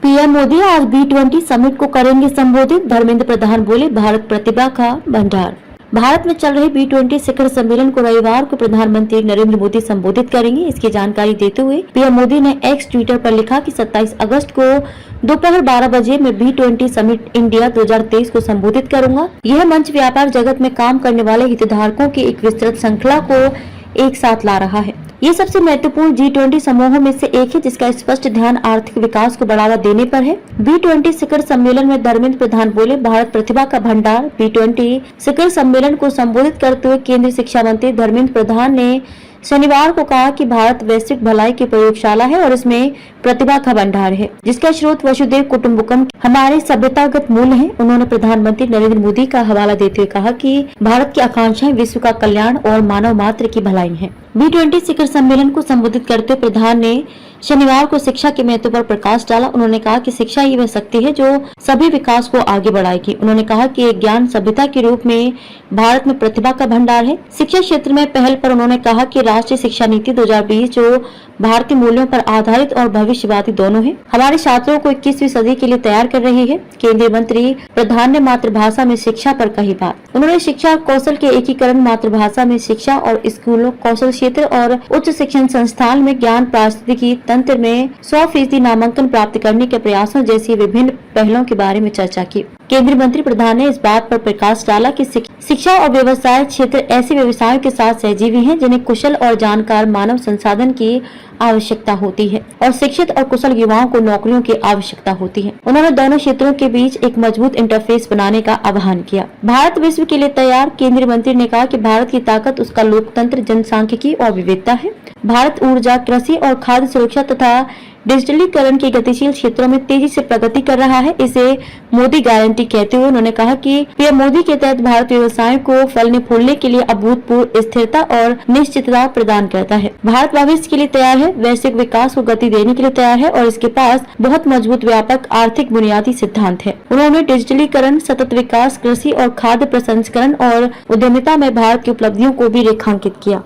PM Modi आज B20 summit को करेंगे संबोधित। धर्मेंद्र प्रधान बोले, भारत प्रतिभा का भंडार। भारत में चल रहे B20 शिखर सम्मेलन को रविवार को प्रधानमंत्री नरेंद्र मोदी संबोधित करेंगे। इसकी जानकारी देते हुए पीएम मोदी ने एक्स ट्विटर पर लिखा कि 27 अगस्त को दोपहर 12 बजे मैं B20 समिट इंडिया 2023 को संबोधित करूंगा। यह मंच व्यापार जगत में काम करने वाले हितधारकों की एक विस्तृत श्रृंखला को एक साथ ला रहा है। ये सबसे महत्वपूर्ण G20 समूहों में से एक है, जिसका स्पष्ट ध्यान आर्थिक विकास को बढ़ावा देने पर है। B20 शिखर सम्मेलन में धर्मेंद्र प्रधान बोले, भारत प्रतिभा का भंडार। B20 शिखर सम्मेलन को संबोधित करते हुए केंद्रीय शिक्षा मंत्री धर्मेंद्र प्रधान ने शनिवार को कहा कि भारत वैश्विक भलाई की प्रयोगशाला है और इसमें प्रतिभा का भंडार है, जिसका स्रोत वसुधैव कुटुंबकम हमारे सभ्यतागत मूल्य है। उन्होंने प्रधानमंत्री नरेंद्र मोदी का हवाला देते हुए कहा कि भारत की आकांक्षाएं विश्व का कल्याण और मानव मात्र की भलाई है। B20 शिखर सम्मेलन को संबोधित करते हुए प्रधान ने शनिवार को शिक्षा के महत्व पर प्रकाश डाला। उन्होंने कहा कि शिक्षा ही वह शक्ति है जो सभी विकास को आगे बढ़ाएगी। उन्होंने कहा कि एक ज्ञान सभ्यता के रूप में भारत में प्रतिभा का भंडार है। शिक्षा क्षेत्र में पहल पर उन्होंने कहा कि राष्ट्रीय शिक्षा नीति 2020 जो भारतीय मूल्यों पर आधारित और भविष्यवादी दोनों है, हमारे छात्रों को 21वीं सदी के लिए तैयार कर रही है। केंद्रीय मंत्री प्रधान ने मातृभाषा में शिक्षा पर कही बात। उन्होंने शिक्षा कौशल के एकीकरण, मातृभाषा में शिक्षा और स्कूलों, कौशल क्षेत्र और उच्च शिक्षण संस्थान में ज्ञान पारिस्थितिकी तंत्र में 100% नामांकन प्राप्त करने के प्रयासों जैसी विभिन्न पहलों के बारे में चर्चा की। केंद्रीय मंत्री प्रधान ने इस बात पर प्रकाश डाला कि शिक्षा और व्यवसाय क्षेत्र ऐसे व्यवसायों के साथ सहजीवी हैं जिन्हें कुशल और जानकार मानव संसाधन की आवश्यकता होती है और शिक्षित और कुशल युवाओं को नौकरियों की आवश्यकता होती है। उन्होंने दोनों क्षेत्रों के बीच एक मजबूत इंटरफेस बनाने का आह्वान किया। भारत विश्व के लिए तैयार। केंद्रीय मंत्री ने कहा कि भारत की ताकत उसका लोकतंत्र, जनसांख्यिकी और विविधता है। भारत ऊर्जा, कृषि और खाद्य सुरक्षा तथा डिजिटलीकरण के गतिशील क्षेत्रों में तेजी से प्रगति कर रहा है। इसे मोदी गारंटी कहते हुए उन्होंने कहा कि पीएम मोदी के तहत भारत व्यवसायों को फलने फूलने के लिए अभूतपूर्व स्थिरता और निश्चितता प्रदान करता है। भारत भविष्य के लिए तैयार है, वैश्विक विकास को गति देने के लिए तैयार है और इसके पास बहुत मजबूत व्यापक आर्थिक बुनियादी सिद्धांत है। उन्होंने डिजिटलीकरण, सतत विकास, कृषि और खाद्य प्रसंस्करण और उद्यमिता में भारत की उपलब्धियों को भी रेखांकित किया।